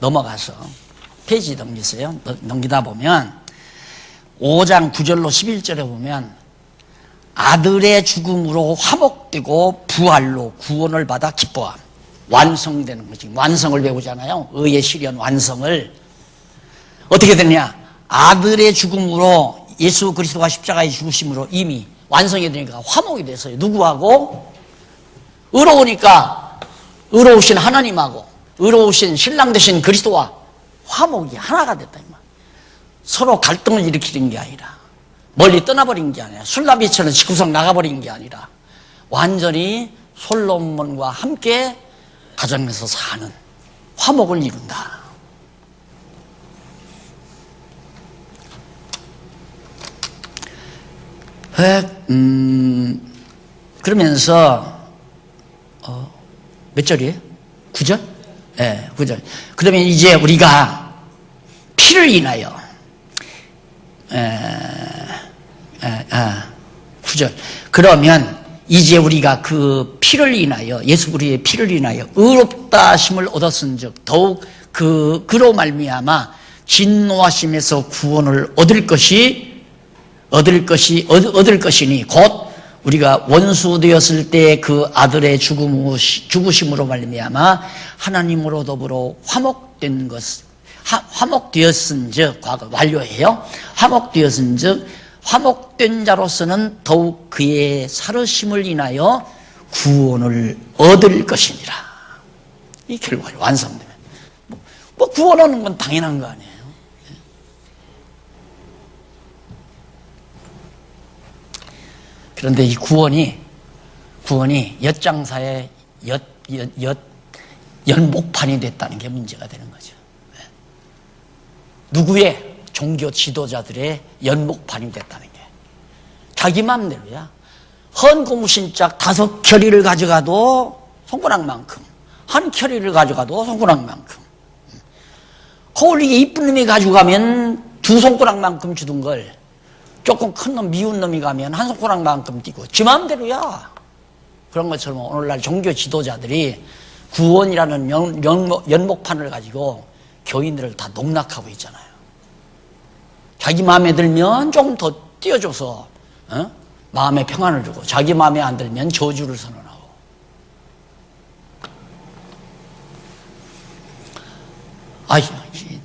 S1: 넘어가서 페이지 넘기세요. 넘기다 보면 5장 9절로 11절에 보면 아들의 죽음으로 화목되고 부활로 구원을 받아 기뻐함. 완성되는 거지. 완성을 배우잖아요. 의의 실현 완성을. 어떻게 되느냐, 아들의 죽음으로, 예수 그리스도가 십자가에 죽으심으로 이미 완성이 되니까 화목이 됐어요. 누구하고? 의로우니까 의로우신 하나님하고 의로우신 신랑 되신 그리스도와 화목이 하나가 됐다 이 말. 서로 갈등을 일으키는 게 아니라, 멀리 떠나버린 게 아니라, 술라비처럼 집구석 나가버린 게 아니라 완전히 솔로몬과 함께 가정에서 사는 화목을 이룬다. 그러면서 몇 절이에요? 9절? 네, 9절. 그러면 이제 우리가 피를 인하여 9절. 그러면 이제 우리가 그 피를 인하여 예수 그리스도의 피를 인하여 의롭다 하심을 얻었은즉 더욱 그로 말미암아 진노하심에서 구원을 얻을 것이니 곧 우리가 원수 되었을 때 그 아들의 죽으심으로 말미암아 하나님으로 더불어 화목되었은즉 과거 완료해요. 화목되었은즉 화목된 자로서는 더욱 그의 살으심을 인하여 구원을 얻을 것이니라. 이 결과가 완성되면 뭐 구원하는 건 당연한 거 아니에요. 그런데 이 구원이 엿장사의 연목판이 됐다는 게 문제가 되는 거죠. 누구의 종교 지도자들의 연목판이 됐다는 게 자기 마음대로야. 헌 고무신짝 5켤이를 가져가도 손가락만큼, 한 켤이를 가져가도 손가락만큼, 거울리게 이쁜 놈이 가져가면 2손가락만큼 주던 걸 조금 큰 놈, 미운 놈이 가면 한 손가락만큼 띄고 지 마음대로야. 그런 것처럼 오늘날 종교 지도자들이 구원이라는 연목판을 가지고 교인들을 다 농락하고 있잖아요. 자기 마음에 들면 조금 더 띄워줘서 마음에 평안을 주고, 자기 마음에 안 들면 저주를 선언하고.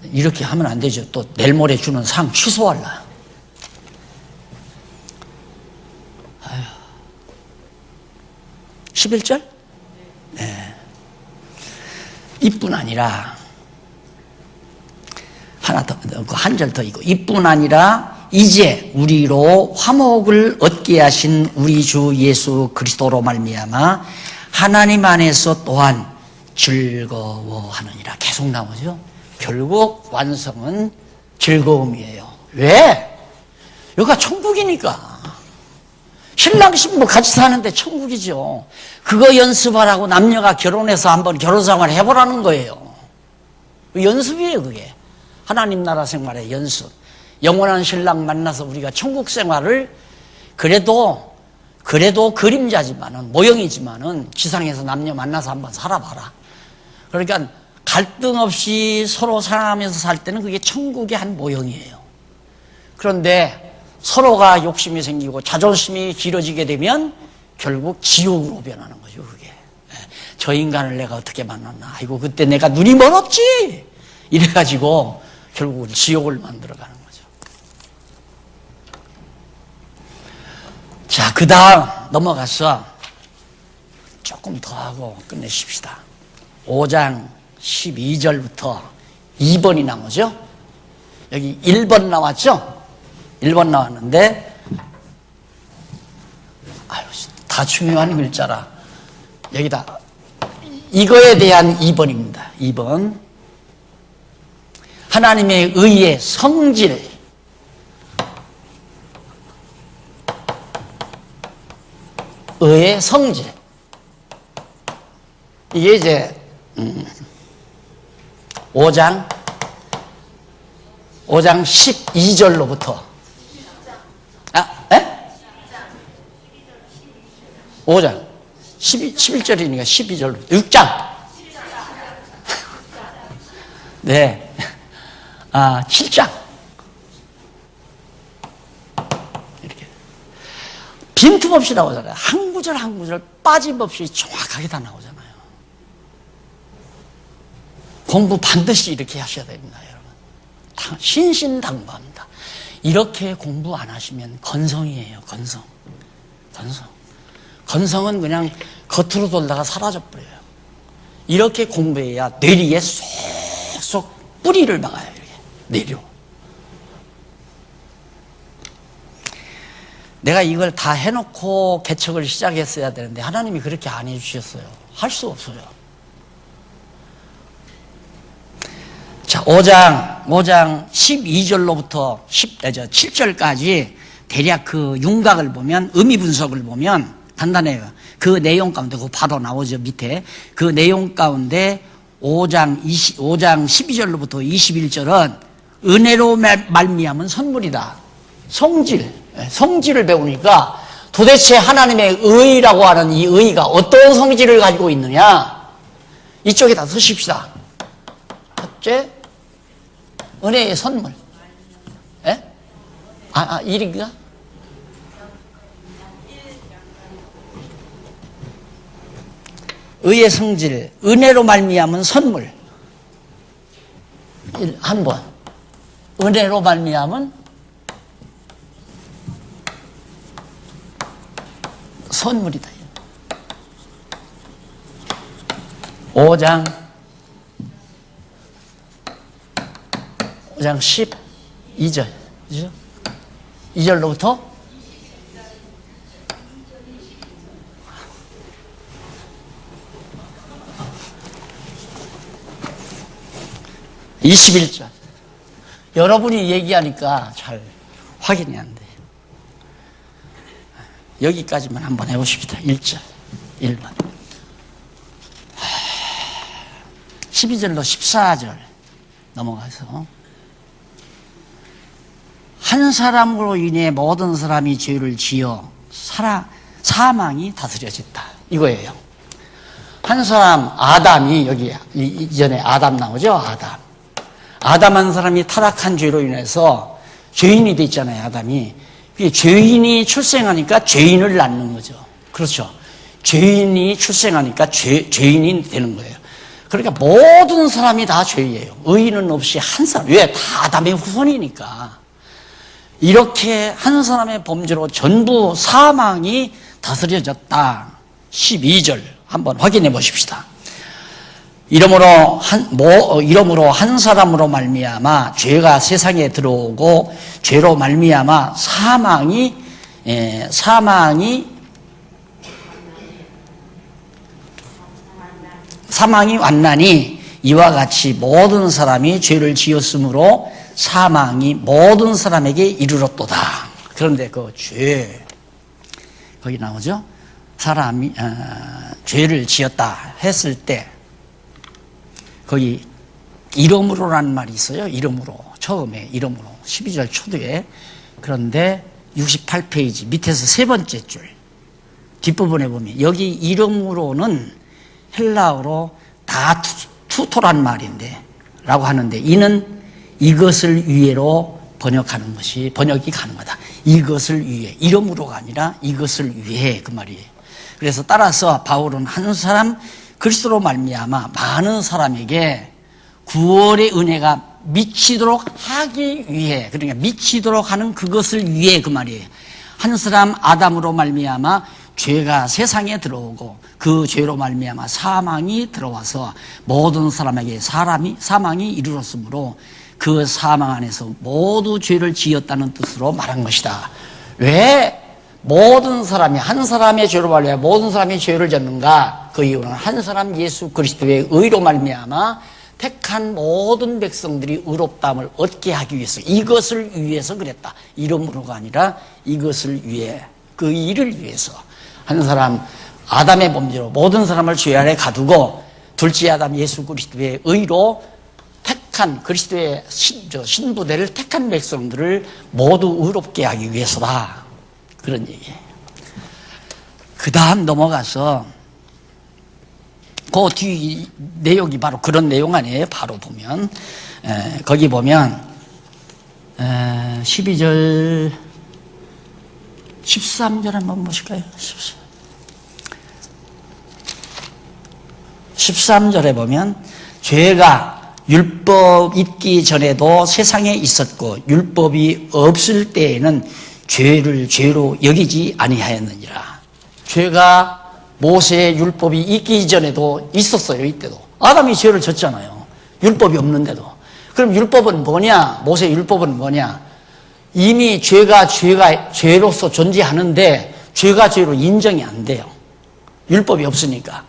S1: 이렇게 하면 안 되죠. 또 내일 모레 주는 상 취소할라. 11절? 네. 이뿐 아니라 한 절 더 있고, 이뿐 아니라 이제 우리로 화목을 얻게 하신 우리 주 예수 그리스도로 말미암아 하나님 안에서 또한 즐거워하느니라. 계속 나오죠. 결국 완성은 즐거움이에요. 왜? 여기가 천국이니까. 신랑 신부 같이 사는데 천국이죠. 그거 연습하라고 남녀가 결혼해서 한번 결혼생활 해보라는 거예요. 연습이에요, 그게. 하나님 나라 생활의 연습. 영원한 신랑 만나서 우리가 천국 생활을 그래도 그림자지만은, 모형이지만은 지상에서 남녀 만나서 한번 살아봐라. 그러니까 갈등 없이 서로 사랑하면서 살 때는 그게 천국의 한 모형이에요. 그런데 서로가 욕심이 생기고 자존심이 길어지게 되면 결국 지옥으로 변하는 거죠, 그게. 저 인간을 내가 어떻게 만났나. 아이고, 그때 내가 눈이 멀었지! 이래가지고 결국은 지옥을 만들어가는 거죠. 자, 그 다음 넘어가서 조금 더 하고 끝내십시다. 5장 12절부터 2번이 나오죠? 여기 1번 나왔죠? 1번 나왔는데, 다 중요한 글자라. 여기다. 이거에 대한 2번입니다. 2번. 하나님의 의의 성질. 의의 성질. 이게 이제, 5장 12절로부터 5장 11절이니까 12절로 6장 네, 7장 이렇게 빈틈없이 나오잖아요. 한 구절 한 구절 빠짐없이 정확하게 다 나오잖아요. 공부 반드시 이렇게 하셔야 됩니다, 여러분. 신신당부합니다. 이렇게 공부 안 하시면 건성이에요. 건성은 그냥 겉으로 돌다가 사라져버려요. 이렇게 공부해야 뇌리에 쏙쏙 뿌리를 박아요. 이렇게 내려. 내가 이걸 다 해놓고 개척을 시작했어야 되는데 하나님이 그렇게 안 해주셨어요. 할 수 없어요. 자, 5장 12절로부터 7절까지 대략 그 윤곽을 보면, 의미 분석을 보면 단단해요. 그 내용 가운데, 그거 바로 나오죠, 밑에. 그 내용 가운데 5장 12절로부터 21절은 은혜로 말미암은 선물이다. 성질을 배우니까 도대체 하나님의 의라고 하는 이 의가 어떤 성질을 가지고 있느냐? 이쪽에다 쓰십시다. 첫째, 은혜의 선물. 예? 일인가? 의의 성질, 은혜로 말미암은 선물. 한 번. 은혜로 말미암은 선물이다. 5장 12절. 그죠? 2절로부터 21절. 여러분이 얘기하니까 잘 확인이 안 돼요. 여기까지만 한번 해보십시다. 1절, 1번. 12절로 14절 넘어가서 한 사람으로 인해 모든 사람이 죄를 지어 사망이 다스려졌다. 이거예요. 한 사람, 아담이, 여기 이전에 아담 나오죠? 아담 한 사람이 타락한 죄로 인해서 죄인이 됐잖아요, 아담이. 죄인이 출생하니까 죄인을 낳는 거죠. 그렇죠. 죄인이 출생하니까 죄인이 되는 거예요. 그러니까 모든 사람이 다 죄예요. 의인은 없이 한 사람. 왜? 다 아담의 후손이니까. 이렇게 한 사람의 범죄로 전부 사망이 다스려졌다. 12절 한번 확인해 보십시다. 이러므로 한 사람으로 말미암아 죄가 세상에 들어오고 죄로 말미암아 사망이 왔나니 이와 같이 모든 사람이 죄를 지었으므로 사망이 모든 사람에게 이르렀도다. 그런데 그 죄 거기 나오죠? 사람이 죄를 지었다 했을 때 거기 이름으로라는 말이 있어요. 이름으로. 처음에 이름으로. 12절 초두에. 그런데 68페이지 밑에서 세 번째 줄 뒷부분에 보면 여기 이름으로는 헬라어로 다 투토란 말인데 라고 하는데 이는 이것을 위해로 번역이 가능하다. 이것을 위해. 이름으로가 아니라 이것을 위해 그 말이에요. 그래서 따라서 바울은 한 사람 그리스도로 말미암아 많은 사람에게 구원의 은혜가 미치도록 하기 위해, 그러니까 미치도록 하는 그것을 위해 그 말이에요. 한 사람 아담으로 말미암아 죄가 세상에 들어오고 그 죄로 말미암아 사망이 들어와서 모든 사람에게 사망이 이르렀으므로 그 사망 안에서 모두 죄를 지었다는 뜻으로 말한 것이다. 왜 모든 사람이 한 사람의 죄로 말미암아 모든 사람이 죄를 졌는가? 그 이유는 한 사람 예수 그리스도의 의로 말미암아 택한 모든 백성들이 의롭다함을 얻게 하기 위해서, 이것을 위해서 그랬다. 이름으로가 아니라 이것을 위해, 그 일을 위해서 한 사람 아담의 범죄로 모든 사람을 죄 아래 가두고 둘째 아담 예수 그리스도의 의로 택한 그리스도의 신부대를 택한 백성들을 모두 의롭게 하기 위해서다. 그런 얘기예요. 그 다음 넘어가서 그 뒤 내용이 바로 그런 내용 아니에요. 바로 보면 거기 보면 12절 13절 한번 보실까요? 13절에 보면 죄가 율법 있기 전에도 세상에 있었고 율법이 없을 때에는 죄를 죄로 여기지 아니하였느니라. 죄가 모세의 율법이 있기 전에도 있었어요. 이때도 아담이 죄를 졌잖아요. 율법이 없는데도. 그럼 율법은 뭐냐? 모세의 율법은 뭐냐? 이미 죄가 죄로서 존재하는데 죄가 죄로 인정이 안 돼요. 율법이 없으니까.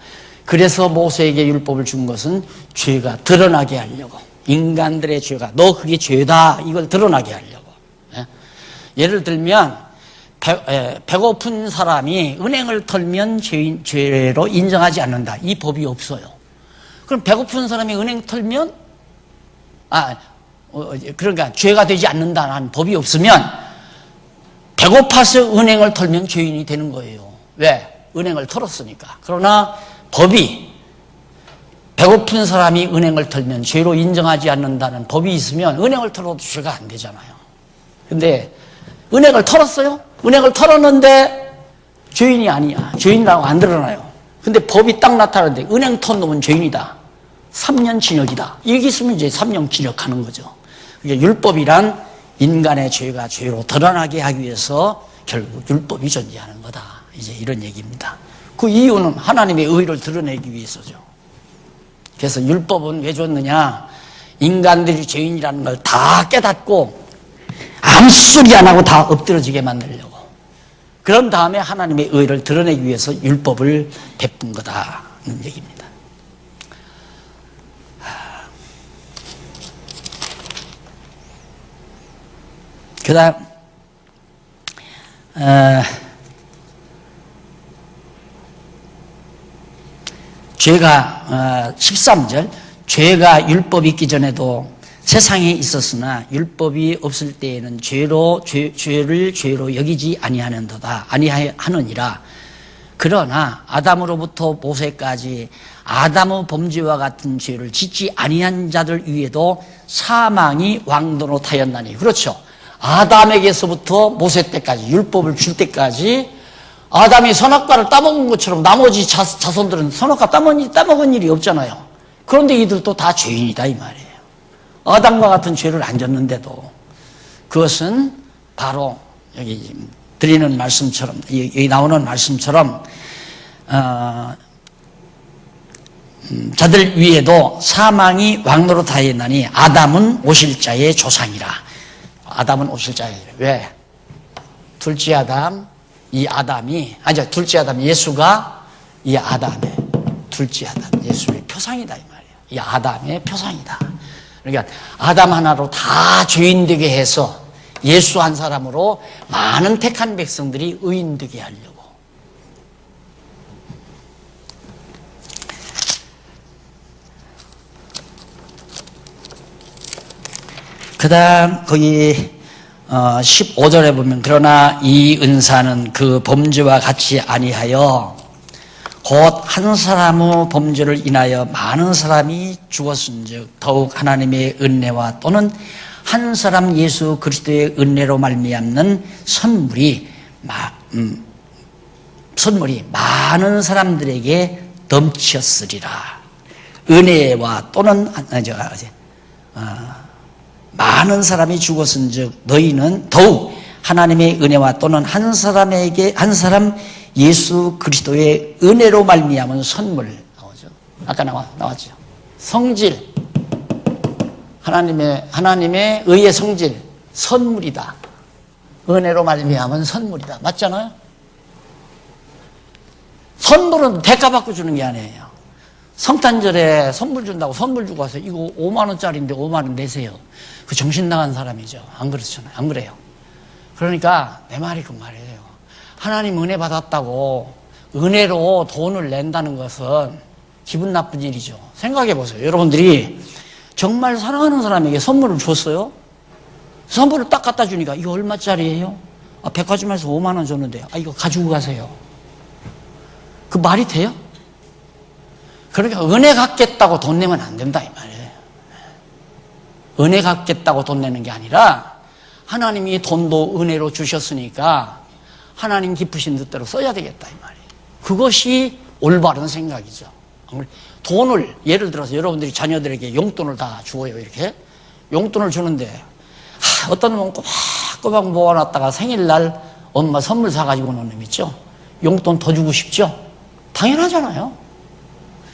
S1: 그래서 모세에게 율법을 준 것은 죄가 드러나게 하려고, 인간들의 죄가 너 그게 죄다 이걸 드러나게 하려고. 예를 들면 배고픈 사람이 은행을 털면 죄로 인정하지 않는다. 이 법이 없어요. 그럼 배고픈 사람이 은행 털면 그러니까 죄가 되지 않는다는 법이 없으면 배고파서 은행을 털면 죄인이 되는 거예요. 왜? 은행을 털었으니까. 그러나 법이 배고픈 사람이 은행을 털면 죄로 인정하지 않는다는 법이 있으면 은행을 털어도 죄가 안 되잖아요. 근데 은행을 털었어요? 은행을 털었는데 죄인이 아니야. 죄인이라고 안 드러나요. 근데 법이 딱 나타나는데 은행 턴 놈은 죄인이다. 3년 징역이다. 이렇게 있으면 이제 3년 징역하는 거죠. 그러니까 율법이란 인간의 죄가 죄로 드러나게 하기 위해서 결국 율법이 존재하는 거다. 이제 이런 얘기입니다. 그 이유는 하나님의 의를 드러내기 위해서죠. 그래서 율법은 왜 줬느냐? 인간들이 죄인이라는 걸 다 깨닫고 아무 소리 안 하고 다 엎드러지게 만들려고. 그런 다음에 하나님의 의를 드러내기 위해서 율법을 베푼 거다는 얘기입니다. 그 다음 죄가 13절 죄가 율법이 있기 전에도 세상에 있었으나 율법이 없을 때에는 죄를 죄로 여기지 아니하느니라. 그러나 아담으로부터 모세까지 아담의 범죄와 같은 죄를 짓지 아니한 자들 위에도 사망이 왕노릇하였나니. 그렇죠. 아담에게서부터 모세 때까지 율법을 줄 때까지 아담이 선악과를 따먹은 것처럼 나머지 자손들은 선악과 따먹은 일이 없잖아요. 그런데 이들도 다 죄인이다 이 말이에요. 아담과 같은 죄를 안 졌는데도 그것은 바로 여기 드리는 말씀처럼 여기 나오는 말씀처럼 자들 위에도 사망이 왕노릇하였나니 아담은 오실 자의 조상이라. 아담은 오실 자예요. 왜? 둘째 아담 둘째 아담 예수가 이 아담의 둘째 아담 예수의 표상이다 이 말이에요. 이 아담의 표상이다. 그러니까 아담 하나로 다 죄인 되게 해서 예수 한 사람으로 많은 택한 백성들이 의인 되게 하려고. 그 다음 거기 15절에 보면 그러나 이 은사는 그 범죄와 같이 아니하여 곧 한 사람의 범죄를 인하여 많은 사람이 죽었은즉 더욱 하나님의 은혜와 또는 한 사람 예수 그리스도의 은혜로 말미암는 선물이 많은 사람들에게 넘쳤으리라. 은혜와 또는 많은 사람이 죽었은즉 너희는 더욱 하나님의 은혜와 또는 한 사람 예수 그리스도의 은혜로 말미암은 선물 나오죠. 아까 나왔죠. 성질, 하나님의 의의 성질, 선물이다. 은혜로 말미암은 선물이다. 맞잖아요. 선물은 대가 받고 주는 게 아니에요. 성탄절에 선물 준다고 선물 주고 와서 이거 5만 원짜리인데 5만 원 내세요. 그 정신 나간 사람이죠. 안 그렇잖아요. 안 그래요. 그러니까 내 말이 그 말이에요. 하나님 은혜 받았다고 은혜로 돈을 낸다는 것은 기분 나쁜 일이죠. 생각해 보세요. 여러분들이 정말 사랑하는 사람에게 선물을 줬어요. 선물을 딱 갖다 주니까 이거 얼마짜리예요? 백화점에서 5만 원 줬는데 이거 가지고 가세요. 그 말이 돼요? 그러니까 은혜 갚겠다고 돈 내면 안 된다 이 말이에요. 은혜 갚겠다고 돈 내는 게 아니라 하나님이 돈도 은혜로 주셨으니까 하나님 기쁘신 뜻대로 써야 되겠다 이 말이에요. 그것이 올바른 생각이죠. 돈을 예를 들어서 여러분들이 자녀들에게 용돈을 다 주어요. 이렇게 용돈을 주는데 어떤 놈은 꼬박꼬박 모아놨다가 생일날 엄마 선물 사가지고 오는 놈 있죠. 용돈 더 주고 싶죠. 당연하잖아요.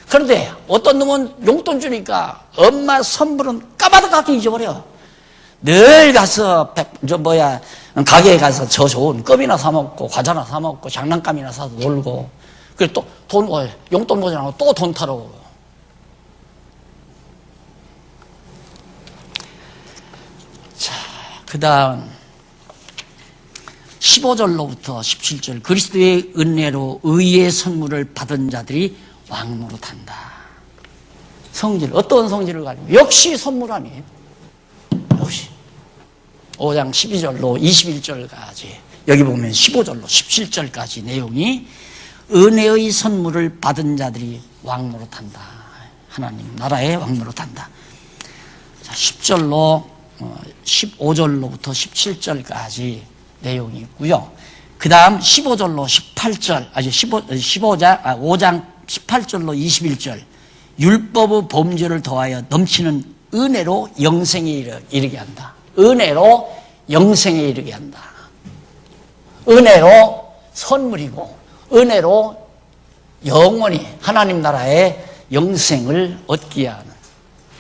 S1: 그런데 어떤 놈은 용돈 주니까 엄마 선물은 까마득하게 잊어버려. 늘 가서 가게에 가서 저 좋은 껌이나 사 먹고 과자나 사 먹고 장난감이나 사서 놀고, 그리고 또 용돈 모자라고 또 돈 타러 오고. 자, 그 다음 15절로부터 17절 그리스도의 은혜로 의의 선물을 받은 자들이 왕노릇한다. 성질, 어떤 성질을 가지고 역시 선물 아니에요. 역시 5장 12절로 21절까지 여기 보면 15절로 17절까지 내용이 은혜의 선물을 받은 자들이 왕노릇한다. 하나님 나라에 왕노릇한다. 자, 10절로 15절로부터 17절까지 내용이 있고요. 그 다음 15절로 18절, 5장 18절로 21절 율법의 범죄를 더하여 넘치는 은혜로 영생에 이르게 한다. 은혜로 영생에 이르게 한다. 은혜로 선물이고 은혜로 영원히 하나님 나라의 영생을 얻게 하는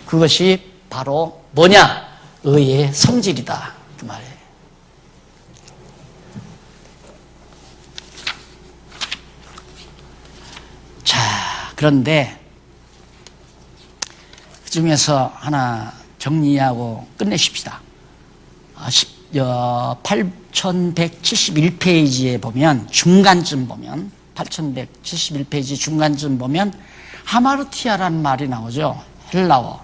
S1: 그것이 바로 뭐냐? 의의 성질이다. 그 말이에요. 자, 그런데 그 중에서 하나 정리하고 끝내십시다. 8171페이지에 보면 중간쯤 보면 8171페이지 중간쯤 보면 하마르티아라는 말이 나오죠. 헬라어.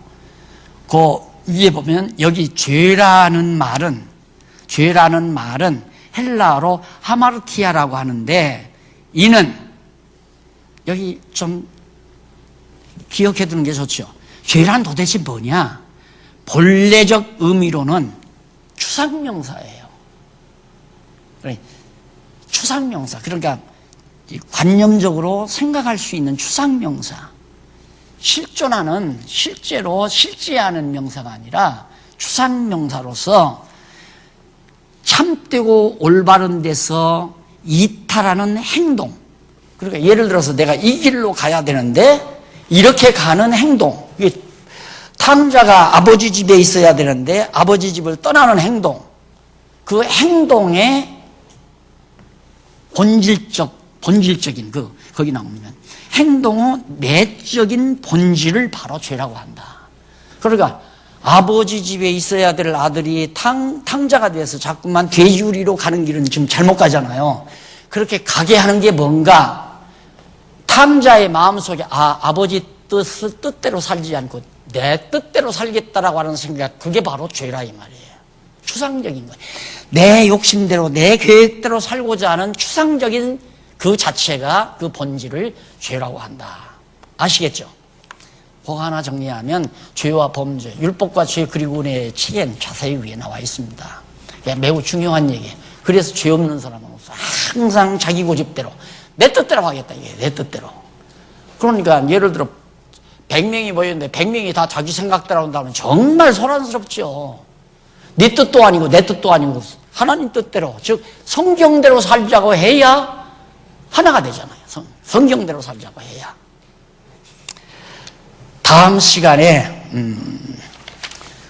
S1: 그 위에 보면 여기 죄라는 말은 헬라어로 하마르티아라고 하는데 이는 여기 좀 기억해 두는 게 좋죠. 죄란 도대체 뭐냐? 본래적 의미로는 추상명사예요. 추상명사. 그러니까 관념적으로 생각할 수 있는 추상명사. 실존하는, 실제로 실제하는 명사가 아니라 추상명사로서 참되고 올바른 데서 이탈하는 행동. 그러니까 예를 들어서 내가 이 길로 가야 되는데 이렇게 가는 행동. 탕자가 아버지 집에 있어야 되는데 아버지 집을 떠나는 행동. 그 행동의 본질적인 거기 나오면 행동의 내적인 본질을 바로 죄라고 한다. 그러니까 아버지 집에 있어야 될 아들이 탕자가 돼서 자꾸만 돼지우리로 가는 길은 지금 잘못 가잖아요. 그렇게 가게 하는 게 뭔가? 탕자의 마음속에 아버지 뜻대로 살지 않고 내 뜻대로 살겠다라고 하는 생각, 그게 바로 죄라 이 말이에요. 추상적인 거예요. 내 욕심대로 내 계획대로 살고자 하는 추상적인 그 자체가 그 본질을 죄라고 한다. 아시겠죠? 그거 하나 정리하면 죄와 범죄, 율법과 죄 그리고 은혜의 책엔 자세히 위에 나와 있습니다. 매우 중요한 얘기예요. 그래서 죄 없는 사람은 없어. 항상 자기 고집대로 내 뜻대로 하겠다. 이게 내 뜻대로. 그러니까 예를 들어 100명이 모였는데 100명이 다 자기 생각대로 한다면 정말 소란스럽죠. 네 뜻도 아니고 내 뜻도 아니고 하나님 뜻대로, 즉 성경대로 살자고 해야 하나가 되잖아요. 성경대로 살자고 해야. 다음 시간에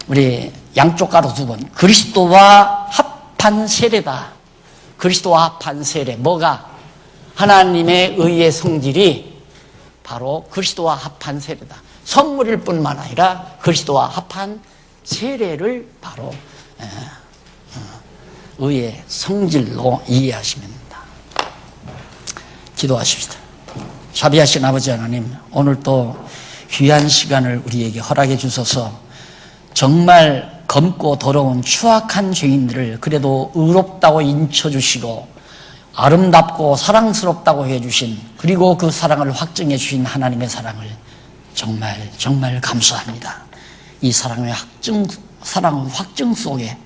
S1: 우리 양쪽 가로 두 번, 그리스도와 합한 세례다. 그리스도와 합한 세례. 뭐가? 하나님의 의의 성질이 바로 그리스도와 합한 세례다. 선물일 뿐만 아니라 그리스도와 합한 세례를 바로 의의 성질로 이해하시면 됩니다. 기도하십시다. 자비하신 아버지 하나님, 오늘 또 귀한 시간을 우리에게 허락해 주셔서 정말 검고 더러운 추악한 죄인들을 그래도 의롭다고 인쳐주시고 아름답고 사랑스럽다고 해주신, 그리고 그 사랑을 확증해 주신 하나님의 사랑을 정말 감사합니다. 이 사랑의 확증 속에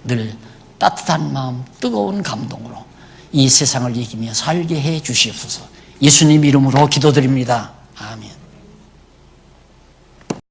S1: 늘 따뜻한 마음, 뜨거운 감동으로 이 세상을 이기며 살게 해 주시옵소서. 예수님 이름으로 기도드립니다. 아멘.